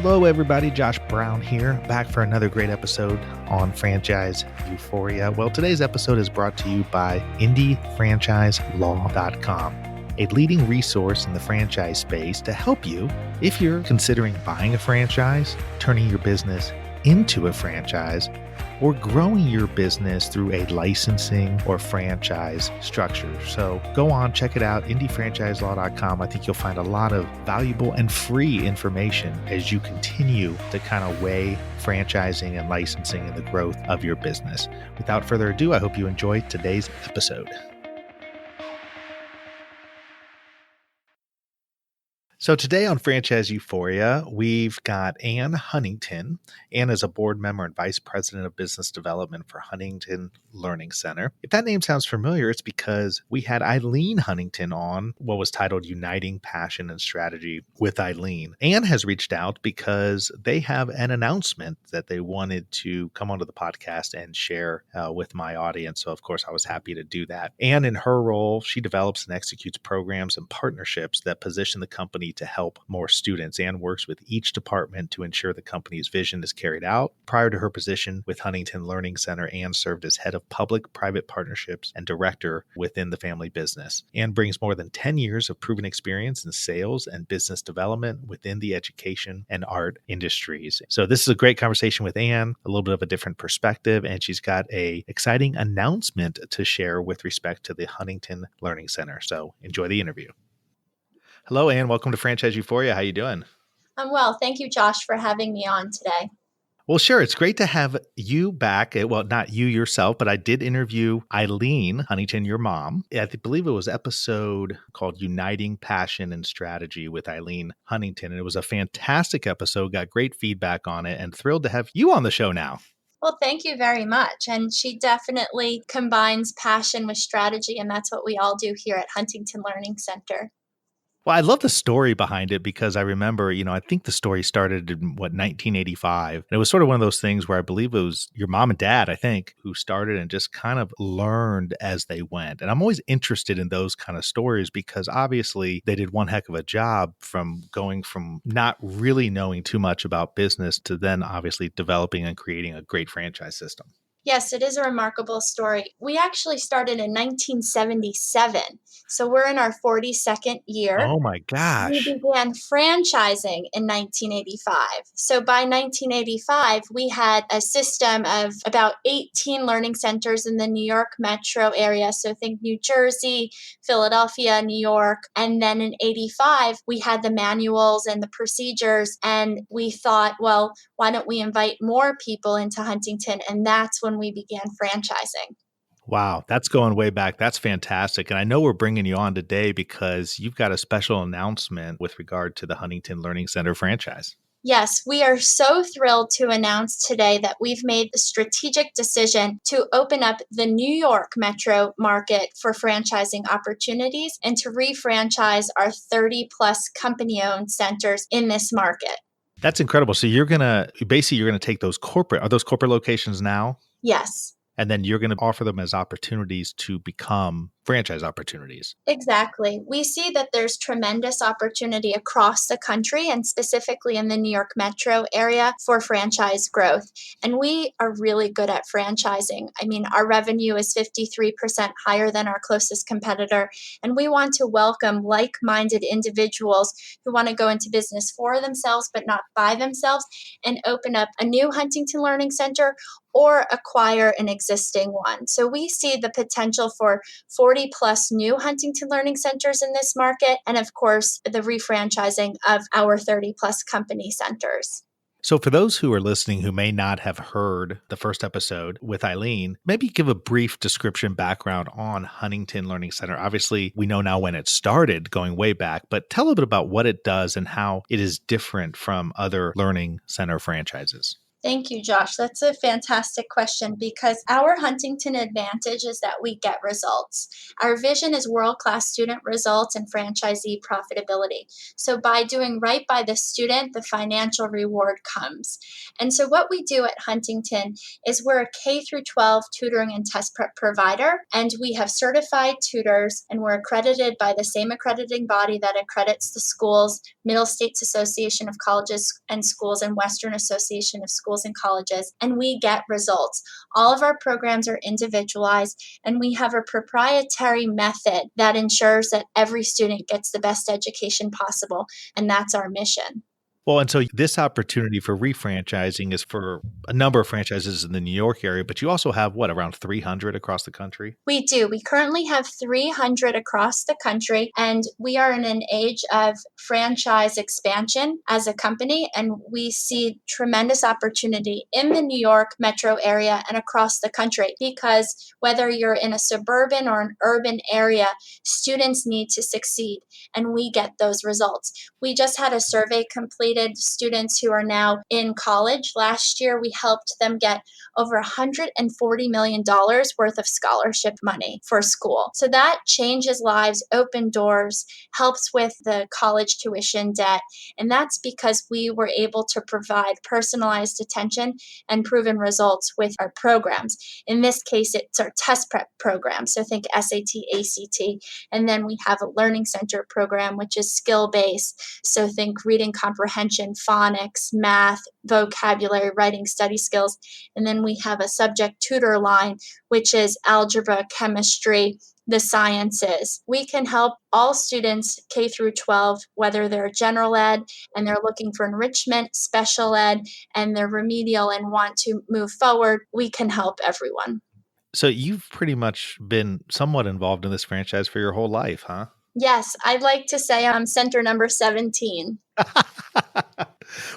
Hello, everybody. Josh Brown here, back for another great episode on Franchise Euphoria. Well, today's episode is brought to you by IndieFranchiseLaw.com, a leading resource in the franchise space to help you if you're considering buying a franchise, turning your business into a franchise, or growing your business through a licensing or franchise structure. So go on, check it out, IndieFranchiseLaw.com. I think you'll find a lot of valuable and free information as you continue to kind of weigh franchising and licensing and the growth of your business. Without further ado, I hope you enjoy today's episode. So today on Franchise Euphoria, we've got Ann Huntington. Ann is a board member and vice president of business development for Huntington Learning Center. If that name sounds familiar, it's because we had Eileen Huntington on what was titled Uniting Passion and Strategy with Eileen. Ann has reached out because they have an announcement that they wanted to come onto the podcast and share with my audience. So, of course, I was happy to do that. Ann, in her role, she develops and executes programs and partnerships that position the company to help more students, and works with each department to ensure the company's vision is carried out. Prior to her position with Huntington Learning Center, Ann served as head of public-private partnerships and director within the family business. Ann brings more than 10 years of proven experience in sales and business development within the education and art industries. So this is a great conversation with Ann, a little bit of a different perspective, and she's got an exciting announcement to share with respect to the Huntington Learning Center. So enjoy the interview. Hello, Ann. Welcome to Franchise Euphoria. How you doing? I'm well. Thank you, Josh, for having me on today. Well, sure. It's great to have you back. Well, not you yourself, but I did interview Eileen Huntington, your mom. I believe it was episode called Uniting Passion and Strategy with Eileen Huntington. And it was a fantastic episode, got great feedback on it, and thrilled to have you on the show now. Well, thank you very much. And she definitely combines passion with strategy, and that's what we all do here at Huntington Learning Center. Well, I love the story behind it because I remember, I think the story started in 1985. And it was sort of one of those things where I believe it was your mom and dad, I think, who started and just kind of learned as they went. And I'm always interested in those kind of stories because obviously they did one heck of a job from going from not really knowing too much about business to then obviously developing and creating a great franchise system. Yes, it is a remarkable story. We actually started in 1977, so we're in our 42nd year. Oh my gosh. We began franchising in 1985. So by 1985, we had a system of about 18 learning centers in the New York metro area. So think New Jersey, Philadelphia, New York. And then in 85, we had the manuals and the procedures. And we thought, well, why don't we invite more people into Huntington? And that's when we began franchising. Wow, that's going way back. That's fantastic. And I know we're bringing you on today because you've got a special announcement with regard to the Huntington Learning Center franchise. Yes, we are so thrilled to announce today that we've made the strategic decision to open up the New York metro market for franchising opportunities and to refranchise our 30-plus company-owned centers in this market. That's incredible. So you're going to take those corporate locations now? Yes. And then you're going to offer them as opportunities to become franchise opportunities. Exactly. We see that there's tremendous opportunity across the country and specifically in the New York metro area for franchise growth. And we are really good at franchising. I mean, our revenue is 53% higher than our closest competitor. And we want to welcome like-minded individuals who want to go into business for themselves, but not by themselves, and open up a new Huntington Learning Center or acquire an existing one. So we see the potential for 40 plus new Huntington Learning Centers in this market, and of course, the refranchising of our 30 plus company centers. So for those who are listening who may not have heard the first episode with Eileen, maybe give a brief description background on Huntington Learning Center. Obviously, we know now when it started, going way back, but tell a bit about what it does and how it is different from other learning center franchises. Thank you, Josh. That's a fantastic question because our Huntington advantage is that we get results. Our vision is world class student results and franchisee profitability. So, by doing right by the student, the financial reward comes. And so, what we do at Huntington is we're a K through 12 tutoring and test prep provider, and we have certified tutors, and we're accredited by the same accrediting body that accredits the schools, Middle States Association of Colleges and Schools and Western Association of Schools and colleges, and we get results. All of our programs are individualized, and we have a proprietary method that ensures that every student gets the best education possible, and that's our mission. Well, and so this opportunity for refranchising is for a number of franchises in the New York area, but you also have what, around 300 across the country? We do. We currently have 300 across the country, and we are in an age of franchise expansion as a company, and we see tremendous opportunity in the New York metro area and across the country because whether you're in a suburban or an urban area, students need to succeed, and we get those results. We just had a survey completed, students who are now in college. Last year, we helped them get over $140 million worth of scholarship money for school. So that changes lives, open doors, helps with the college tuition debt. And that's because we were able to provide personalized attention and proven results with our programs. In this case, it's our test prep program. So think SAT, ACT. And then we have a learning center program, which is skill based. So think reading comprehension, phonics, math, vocabulary, writing, study skills. And then we have a subject tutor line, which is algebra, chemistry, the sciences. We can help all students K through 12, whether they're general ed and they're looking for enrichment, special ed, and they're remedial and want to move forward. We can help everyone. So you've pretty much been somewhat involved in this franchise for your whole life, huh? Yes, I'd like to say I'm center number 17.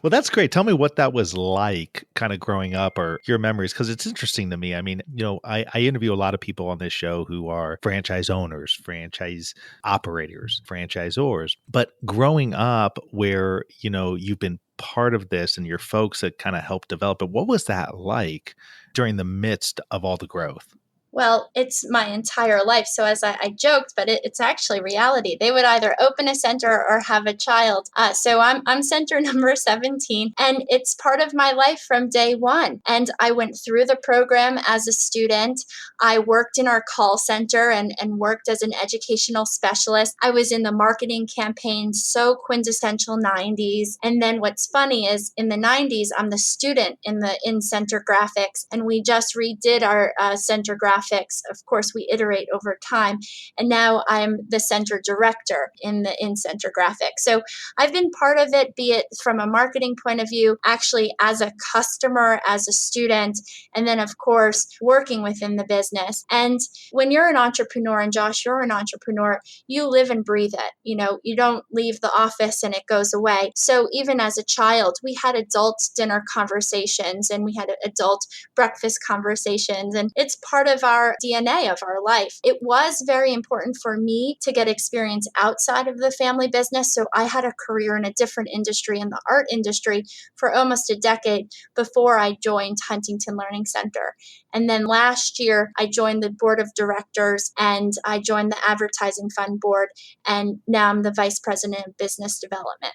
Well, that's great. Tell me what that was like kind of growing up or your memories, because it's interesting to me. I mean, I interview a lot of people on this show who are franchise owners, franchise operators, franchisors. But growing up where, you've been part of this and your folks that kind of helped develop it, what was that like during the midst of all the growth? Well, it's my entire life. So as I joked, but it's actually reality. They would either open a center or have a child. So I'm center number 17, and it's part of my life from day one. And I went through the program as a student. I worked in our call center and worked as an educational specialist. I was in the marketing campaign, so quintessential 90s. And then what's funny is in the 90s, I'm the student in the in-center graphics, and we just redid our center graphics. Of course, we iterate over time. And now I'm the center director in the in-center graphics. So I've been part of it, be it from a marketing point of view, actually as a customer, as a student, and then, of course, working within the business. And when you're an entrepreneur, and Josh, you're an entrepreneur, you live and breathe it. You don't leave the office and it goes away. So even as a child, we had adult dinner conversations and we had adult breakfast conversations, and it's part of our DNA of our life. It was very important for me to get experience outside of the family business. So I had a career in a different industry, in the art industry, for almost a decade before I joined Huntington Learning Center. And then last year, I joined the board of directors and I joined the advertising fund board. And now I'm the vice president of business development.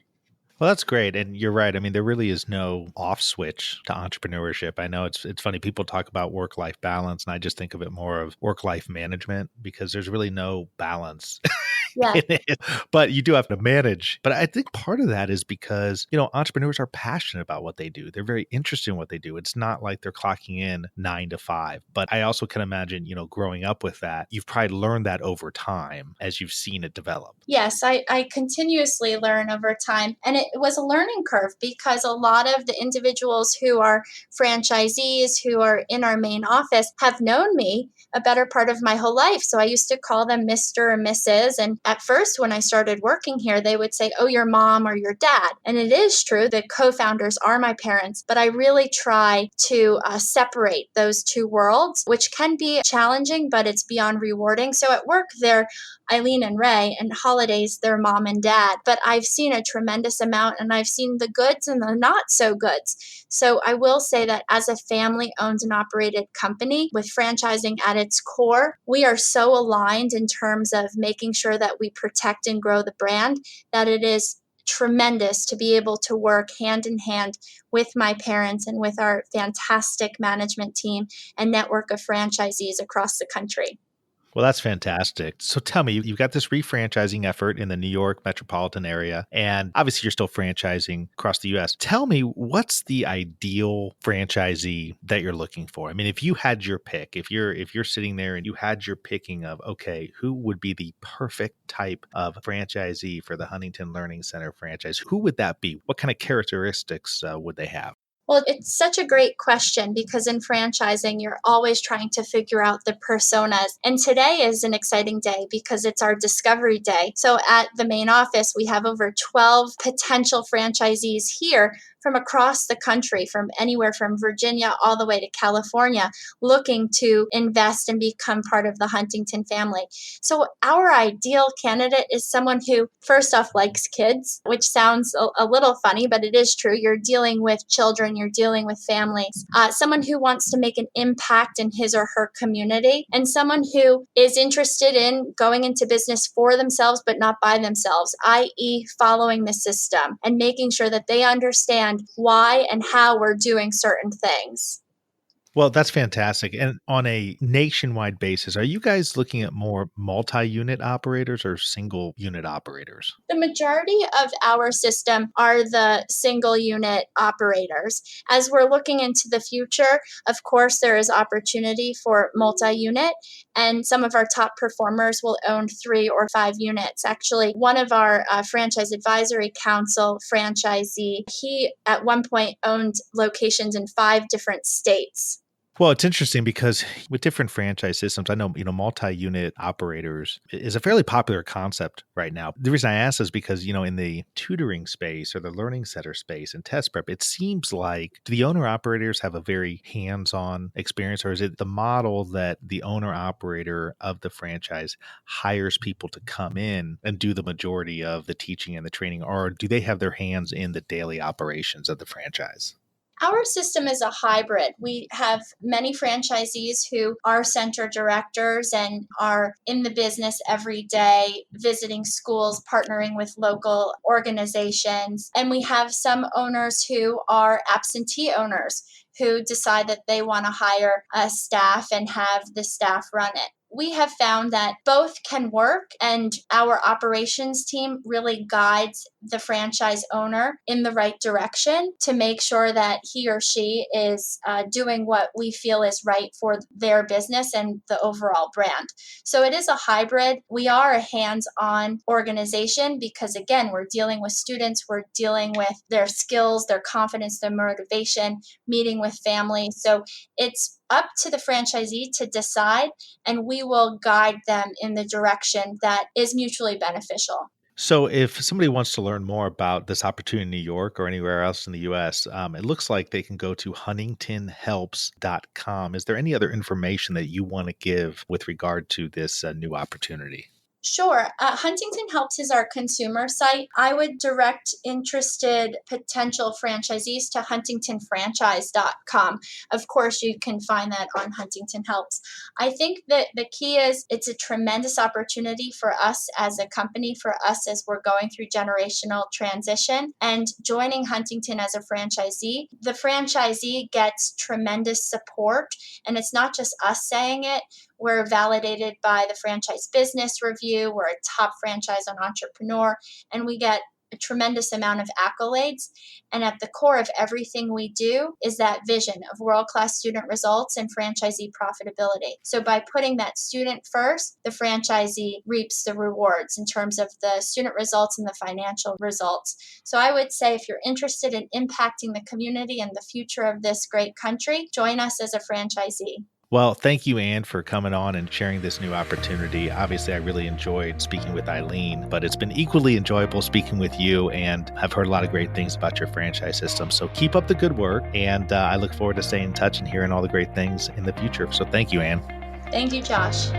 Well, that's great. And you're right. I mean, there really is no off switch to entrepreneurship. I know it's funny. People talk about work-life balance, and I just think of it more of work-life management because there's really no balance Yeah. in it. But you do have to manage. But I think part of that is because, entrepreneurs are passionate about what they do. They're very interested in what they do. It's not like they're clocking in 9 to 5. But I also can imagine, growing up with that, you've probably learned that over time as you've seen it develop. Yes, I continuously learn over time. And it was a learning curve because a lot of the individuals who are franchisees, who are in our main office, have known me a better part of my whole life. So I used to call them Mr. or Mrs. And at first, when I started working here, they would say, oh, your mom or your dad. And it is true that co-founders are my parents, but I really try to separate those two worlds, which can be challenging, but it's beyond rewarding. So at work, they're Eileen and Ray, and holidays, they're mom and dad. But I've seen a tremendous amount, and I've seen the goods and the not so goods. So I will say that as a family owned and operated company with franchising at its core, we are so aligned in terms of making sure that we protect and grow the brand that it is tremendous to be able to work hand in hand with my parents and with our fantastic management team and network of franchisees across the country. Well, that's fantastic. So tell me, you've got this refranchising effort in the New York metropolitan area, and obviously you're still franchising across the US. Tell me, what's the ideal franchisee that you're looking for? I mean, if you had your pick, if you're sitting there and you had your picking of, okay, who would be the perfect type of franchisee for the Huntington Learning Center franchise? Who would that be? What kind of characteristics would they have? Well, it's such a great question because in franchising, you're always trying to figure out the personas. And today is an exciting day because it's our discovery day. So at the main office, we have over 12 potential franchisees here from across the country, from anywhere from Virginia all the way to California, looking to invest and become part of the Huntington family. So our ideal candidate is someone who, first off, likes kids, which sounds a little funny, but it is true. You're dealing with children, you're dealing with families, someone who wants to make an impact in his or her community, and someone who is interested in going into business for themselves, but not by themselves, i.e. following the system and making sure that they understand why and how we're doing certain things. Well, that's fantastic. And on a nationwide basis, are you guys looking at more multi-unit operators or single unit operators? The majority of our system are the single unit operators. As we're looking into the future, of course, there is opportunity for multi unit, and some of our top performers will own 3 or 5 units. Actually, one of our franchise advisory council franchisee, he at one point owned locations in 5 different states. Well, it's interesting because with different franchise systems, I know, multi-unit operators is a fairly popular concept right now. The reason I ask is because, in the tutoring space or the learning center space and test prep, it seems like do the owner operators have a very hands-on experience, or is it the model that the owner operator of the franchise hires people to come in and do the majority of the teaching and the training, or do they have their hands in the daily operations of the franchise? Our system is a hybrid. We have many franchisees who are center directors and are in the business every day, visiting schools, partnering with local organizations. And we have some owners who are absentee owners who decide that they want to hire a staff and have the staff run it. We have found that both can work, and our operations team really guides the franchise owner in the right direction to make sure that he or she is doing what we feel is right for their business and the overall brand. So it is a hybrid. We are a hands-on organization because, again, we're dealing with students, we're dealing with their skills, their confidence, their motivation, meeting with families. So it's up to the franchisee to decide, and we will guide them in the direction that is mutually beneficial. So, if somebody wants to learn more about this opportunity in New York or anywhere else in the US, it looks like they can go to huntingtonhelps.com. Is there any other information that you want to give with regard to this new opportunity? Sure. Huntington Helps is our consumer site. I would direct interested potential franchisees to huntingtonfranchise.com. Of course, you can find that on Huntington Helps. I think that the key is it's a tremendous opportunity for us as a company, for us as we're going through generational transition. And joining Huntington as a franchisee, the franchisee gets tremendous support. And it's not just us saying it. We're validated by the Franchise Business Review. We're a top franchise on Entrepreneur, and we get a tremendous amount of accolades. And at the core of everything we do is that vision of world-class student results and franchisee profitability. So by putting that student first, the franchisee reaps the rewards in terms of the student results and the financial results. So I would say if you're interested in impacting the community and the future of this great country, join us as a franchisee. Well, thank you, Anne, for coming on and sharing this new opportunity. Obviously, I really enjoyed speaking with Eileen, but it's been equally enjoyable speaking with you, and I've heard a lot of great things about your franchise system. So keep up the good work, and I look forward to staying in touch and hearing all the great things in the future. So thank you, Anne. Thank you, Josh.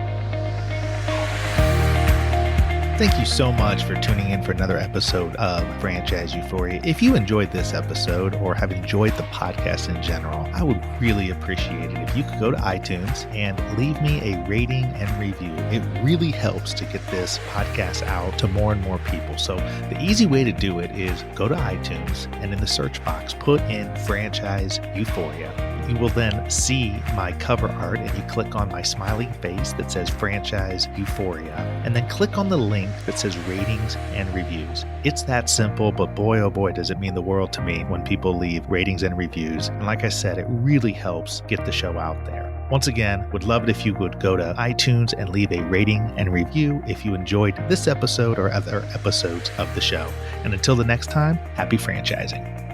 Thank you so much for tuning in for another episode of Franchise Euphoria. If you enjoyed this episode or have enjoyed the podcast in general, I would really appreciate it if you could go to iTunes and leave me a rating and review. It really helps to get this podcast out to more and more people. So the easy way to do it is go to iTunes and in the search box, put in Franchise Euphoria. You will then see my cover art, and you click on my smiling face that says Franchise Euphoria, and then click on the link that says ratings and reviews. It's that simple, but boy, oh boy, does it mean the world to me when people leave ratings and reviews. And like I said, it really helps get the show out there. Once again, would love it if you would go to iTunes and leave a rating and review if you enjoyed this episode or other episodes of the show. And until the next time, happy franchising.